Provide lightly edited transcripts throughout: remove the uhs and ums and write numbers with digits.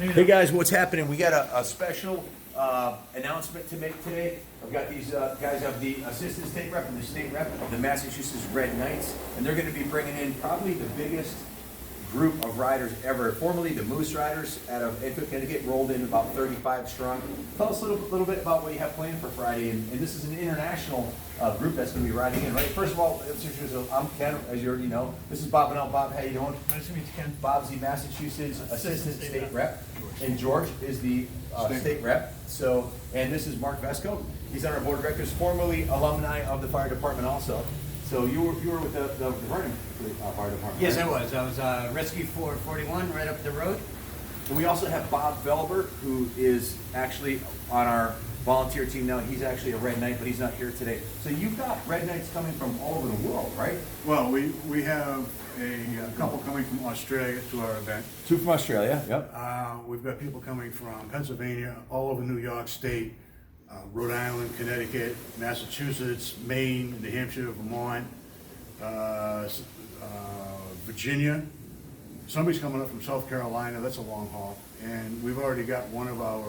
Hey guys, what's happening? We got a special announcement to make today. I've got these guys of the assistant state rep and the state rep of the Massachusetts Red Knights, and they're going to be bringing in probably the biggest group of riders ever. Formerly the Moose Riders out of Enfield, Connecticut, rolled in about 35 strong. Tell us a little bit about what you have planned for Friday, and this is an international group that's going to be riding in, right? First of all, I'm Ken, as you already know. This is Bob and L. Bob, how you doing? Nice to meet you, Ken. Bob's the Massachusetts Assistant State Rep, and George is the State Rep. So, and this is Mark Vesco. He's on our board of directors, formerly alumni of the fire department also. So you were with the Vernon Fire Department. Yes, right? I was. I was Rescue 441 right up the road. And we also have Bob Velber, who is actually on our volunteer team now. He's actually a Red Knight, but he's not here today. So you've got Red Knights coming from all over the world, right? Well, we have a couple coming from Australia to our event. Two from Australia, yep. We've got people coming from Pennsylvania, all over New York State, Rhode Island, Connecticut, Massachusetts, Maine, New Hampshire, Vermont, Virginia. Somebody's coming up from South Carolina. That's a long haul. And we've already got one of our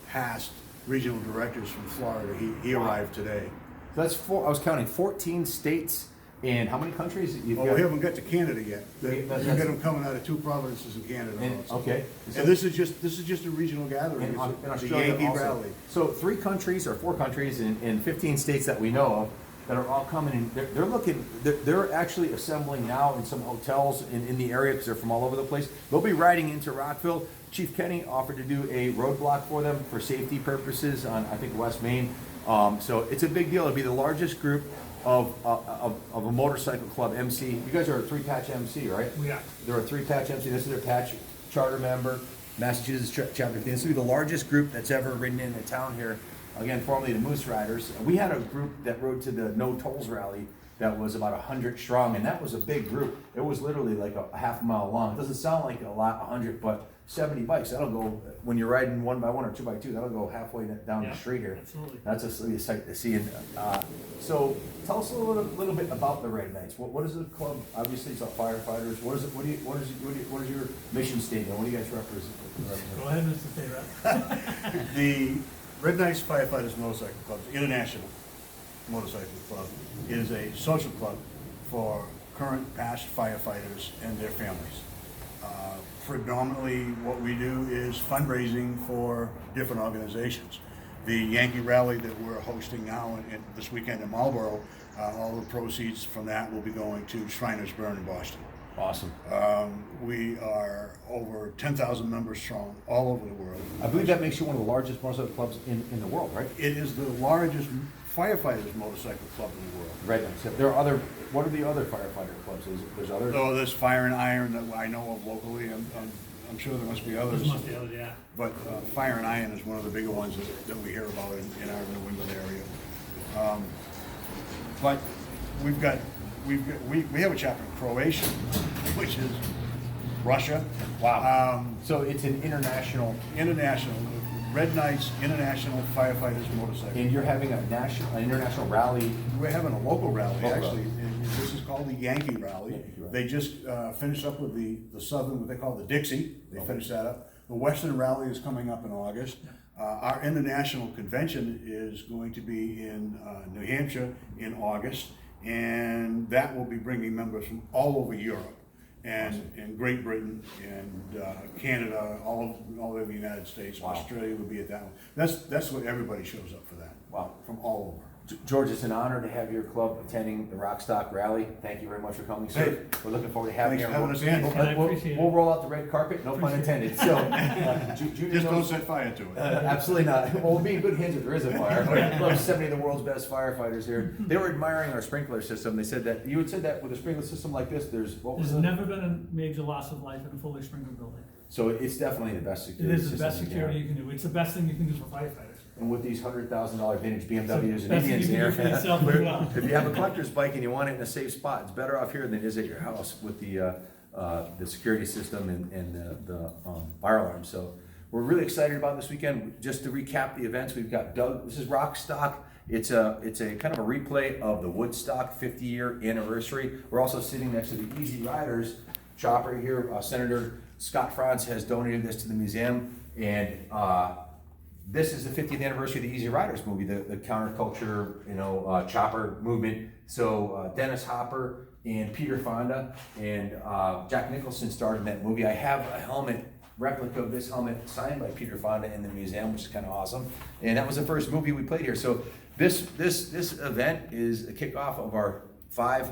past regional directors from Florida. He arrived today. So that's I was counting 14 states and how many countries? We haven't got to Canada yet. We've got them coming out of two provinces in Canada. Also. Okay. And this is just a regional gathering. In It's the Australia Yankee also. Rally. So 3 countries or 4 countries in 15 states that we know of that are all coming in. They're looking. They're actually assembling now in some hotels in the area because they're from all over the place. They'll be riding into Rockville. Chief Kenny offered to do a roadblock for them for safety purposes on, I think, West Main. So it's a big deal. It'll be the largest group of a motorcycle club MC. You guys are a 3-patch MC, right? We are. They're a 3-patch MC. This is their patch charter member, Massachusetts chapter 15. This will be the largest group that's ever ridden in the town here. Again, formerly the Moose Riders. We had a group that rode to the No Tolls rally that was about 100 strong, and that was a big group. It was literally like a half a mile long. It doesn't sound like a lot, 100, but 70 bikes. That'll go, when you're riding 1 by 1 or 2 by 2, that'll go halfway down the street here. Absolutely. That's a sight to see. And so, tell us a little bit about the Red Knights. What is the club? Obviously, it's about firefighters. What is it? What is your mission statement? What do you guys represent? Go ahead, Mr. State Rep. The Red Knights Firefighters Motorcycle Club, the International Motorcycle Club, is a social club for current past firefighters and their families. Predominantly what we do is fundraising for different organizations. The Yankee Rally that we're hosting now this weekend in Marlboro, all the proceeds from that will be going to Shriners Burn in Boston. Awesome. We are over 10,000 members strong all over the world. I believe that makes you one of the largest motorcycle clubs in the world, right? It is the largest firefighters motorcycle club in the world. Red Knights. There are other. What are the other firefighter clubs? There's others. So there's Fire and Iron that I know of locally. I'm sure there must be others. There must be others, yeah. But Fire and Iron is one of the bigger ones that we hear about in our New England area. But we have a chapter in Croatia, which is Russia. Wow. So it's an international. Red Knights International Firefighters Motorcycle. And you're having an international rally. We're having a local rally, Local actually. rally. And this is called the Yankee Rally. Yankee Rally. They just finished up with the southern, what they call the Dixie. They finished that up. The Western Rally is coming up in August. Our international convention is going to be in New Hampshire in August, and that will be bringing members from all over Europe and Great Britain and Canada, all over the United States. Wow. Australia will be at that one. That's what everybody shows up for that. Wow. From all over. George, it's an honor to have your club attending the Rockstock rally. Thank you very much for coming, sir. Hey. We're looking forward to having you. Thanks for having us in. I appreciate it. We'll roll out the red carpet, no pun intended. So, Junior Just don't knows- set fire to it. Absolutely not. Well, we'll be in good hands if there is a fire. We have 70 of the world's best firefighters here. They were admiring our sprinkler system. They said that you had said that with a sprinkler system like this, there's what was There's it? never been a major loss of life in a fully sprinkled building. So it's definitely the best It security is the system best you can security have. you can do. It's the best thing you can do for firefighters. And with these $100,000 vintage BMWs and Best thing Indians you can do for here, yourself as well. if you have a collector's bike and you want it in a safe spot, it's better off here than it is at your house with the security system and the fire alarm. So we're really excited about this weekend. Just to recap the events, we've got Doug. This is Rockstock. It's a kind of a replay of the Woodstock 50-year anniversary. We're also sitting next to the Easy Riders chopper here, Senator Scott Franz has donated this to the museum, and this is the 50th anniversary of the Easy Riders movie, the counterculture, chopper movement. So Dennis Hopper and Peter Fonda and Jack Nicholson starred in that movie. I have a helmet, replica of this helmet signed by Peter Fonda in the museum, which is kind of awesome. And that was the first movie we played here. So this event is a kickoff of our 5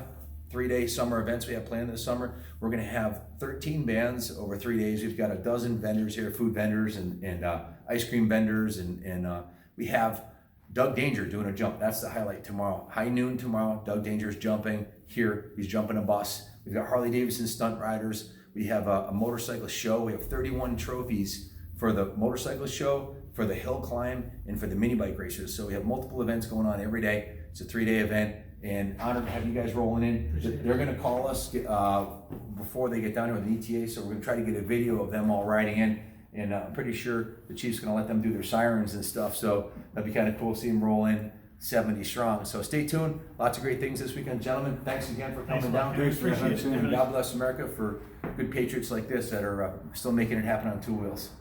3-day summer events we have planned this summer. We're gonna have 13 bands over 3 days. We've got a dozen vendors here, food vendors and ice cream vendors, and we have Doug Danger doing a jump. That's the highlight tomorrow. High noon tomorrow, Doug Danger's jumping here. He's jumping a bus. We've got Harley Davidson stunt riders. We have a motorcycle show. We have 31 trophies for the motorcycle show, for the hill climb, and for the mini bike racers. So we have multiple events going on every day. It's a 3-day event, and honored to have you guys rolling in. They're gonna call us before they get down here with an ETA, so we're gonna try to get a video of them all riding in, and I'm pretty sure the chief's gonna let them do their sirens and stuff, so that'd be kind of cool to see them roll in 70 strong. So stay tuned. Lots of great things this weekend, gentlemen. Thanks again for coming down. Thanks for having us in. And God bless America for good patriots like this that are still making it happen on 2 wheels.